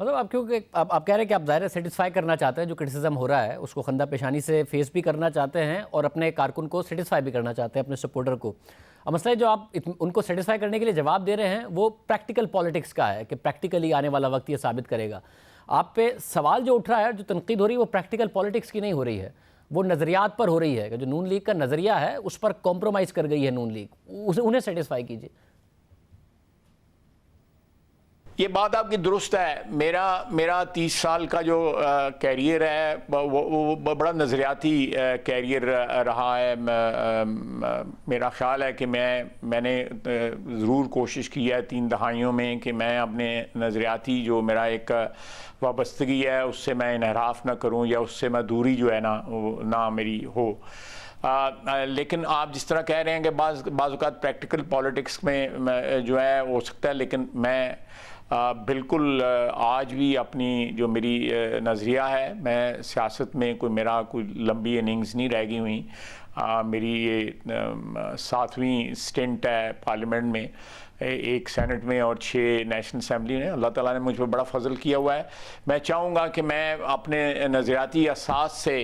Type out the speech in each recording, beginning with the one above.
मतलब आप क्योंकि आप कह रहे हैं कि आप ज़ाहिर सेटिस्फाई करना चाहते हैं, जो क्रिटिसिज्म हो रहा है उसको खंदा पेशानी से फेस भी करना चाहते हैं और अपने कारकुन को सेटिस्फाई भी करना चाहते हैं, अपने सपोर्टर को। अब मसला है जो आप उनको सेटिस्फाई करने के लिए जवाब दे रहे हैं वो प्रैक्टिकल पॉलिटिक्स का है कि प्रैक्टिकली आने वाला वक्त ये साबित करेगा। आप पे सवाल जो उठ रहा है, जो तनकीद हो रही है, वो प्रैक्टिकल पॉलिटिक्स की नहीं हो रही है, वो नज़रियात पर हो रही है कि जो नून लीग का नज़रिया है उस पर कॉम्प्रोमाइज़ कर गई है नून लीग, उन्हें सेटिस्फाई कीजिए। ये बात आपकी दुरुस्त है। मेरा 30 साल का जो कैरियर है वो बड़ा नज़रियाती कैरियर रहा है। मेरा ख्याल है कि मैंने ज़रूर कोशिश की है 3 दहाइयों में कि मैं अपने नज़रियाती जो मेरा एक वाबस्तगी है उससे मैं इनहराफ ना करूं या उससे मैं दूरी जो है ना मेरी हो। लेकिन आप जिस तरह कह रहे हैं कि बाज़ औक़ात प्रैक्टिकल पॉलिटिक्स में जो है हो सकता है, लेकिन मैं बिल्कुल आज भी अपनी जो मेरी नज़रिया है, मैं सियासत में मेरा कोई लंबी इनिंग्स नहीं रह गई हुई। मेरी ये 7वीं स्टिंट है पार्लियामेंट में, 1 सेनेट में और 6 नेशनल असम्बली में। अल्लाह ताला ने मुझ पर बड़ा फजल किया हुआ है। मैं चाहूँगा कि मैं अपने नज़रियाती असास से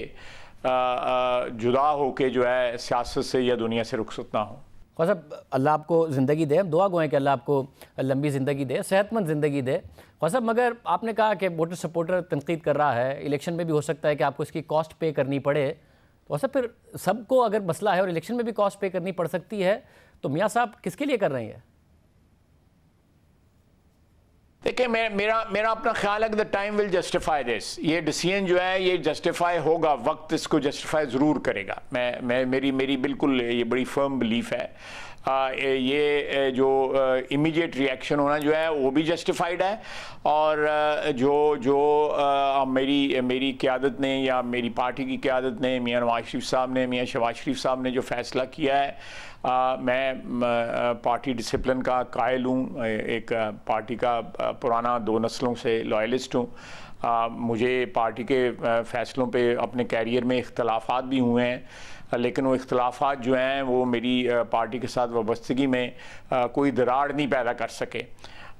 जुदा होकर जो है सियासत से या दुनिया से रुखसत ना हो। ख्वाजा साहब, अल्लाह आपको ज़िंदगी दे, हम दुआ गो कि अल्लाह आपको लंबी ज़िंदगी दे, सेहतमंद ज़िंदगी दे। ख्वाजा साहब, मगर आपने कहा कि वोटर सपोर्टर तनकीद कर रहा है, इलेक्शन में भी हो सकता है कि आपको इसकी कॉस्ट पे करनी पड़े, तो ख्वाजा फिर सबको अगर मसला है और इलेक्शन में भी कॉस्ट पे करनी पड़ सकती है, तो मियाँ साहब किसके लिए कर रहे हैं? देखिए, मेरा अपना ख्याल है कि the time will justify this. ये डिसीजन जो है ये जस्टिफाई होगा, वक्त इसको जस्टिफाई ज़रूर करेगा। मेरी बिल्कुल ये बड़ी फर्म बिलीफ है। ये जो इमीडिएट रिएक्शन होना जो है वो भी जस्टिफाइड है, और जो मेरी क़यादत ने या मेरी पार्टी की क़यादत ने, मियाँ नवाज शरीफ साहब ने, मियाँ शहबाज शरीफ साहब ने जो फ़ैसला किया है, मैं पार्टी डिसिप्लिन का कायल हूँ, एक पार्टी का पुराना 2 नस्लों से लॉयलिस्ट हूँ। मुझे पार्टी के फ़ैसलों पे अपने कैरियर में इख्तलाफात भी हुए हैं, लेकिन वो इख्तलाफात जो हैं वो मेरी पार्टी के साथ वाबस्तगी में कोई दरार नहीं पैदा कर सके,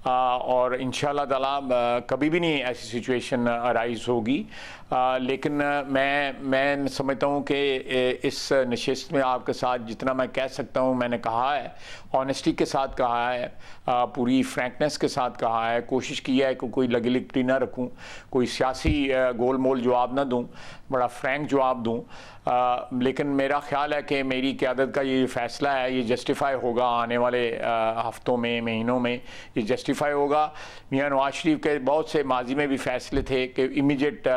और इंशाअल्लाह ताला कभी भी नहीं ऐसी सिचुएशन अराइज होगी। लेकिन मैं समझता हूँ कि इस नशिस्त में आपके साथ जितना मैं कह सकता हूँ मैंने कहा है, ऑनेस्टी के साथ कहा है, पूरी फ्रैंकनेस के साथ कहा है, कोशिश की है कि कोई लगी लिपटी ना रखूँ, कोई सियासी गोल मोल जवाब ना दूँ, बड़ा फ्रैंक जवाब दूँ। लेकिन मेरा ख्याल है कि मेरी क़यादत का ये फ़ैसला है ये जस्टिफाई होगा, आने वाले हफ़्तों में, महीनों में ये जस्टिफाई होगा। मियाँ नवाज शरीफ के बहुत से माजी में भी फ़ैसले थे कि इमीडिएट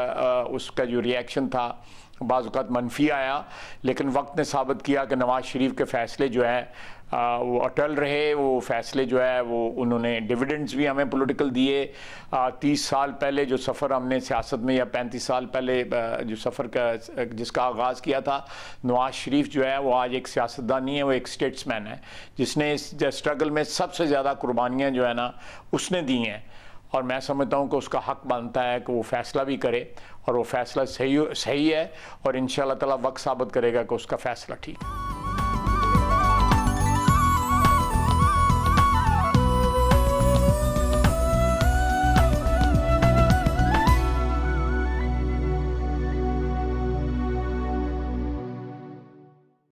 उसका जो रिएक्शन था बाज़ औक़ात मनफी आया, लेकिन वक्त ने साबित किया कि नवाज शरीफ के फ़ैसले जो है वो अटल रहे। वो फ़ैसले जो है वो उन्होंने डिविडेंड्स भी हमें पॉलिटिकल दिए। 30 साल पहले जो सफ़र हमने सियासत में, या 35 साल पहले जो सफ़र का जिसका आगाज़ किया था, नवाज शरीफ जो है वो आज एक सियासतदान नहीं है, वो एक स्टेट्समैन है जिसने इस स्ट्रगल में सबसे ज़्यादा कुर्बानियाँ जो है ना उसने दी हैं। और मैं समझता हूँ कि उसका हक़ बनता है कि वो फ़ैसला भी करे, और वो फ़ैसला सही है, और इंशाअल्लाह ताला वक्त साबित करेगा कि उसका फ़ैसला ठीक है।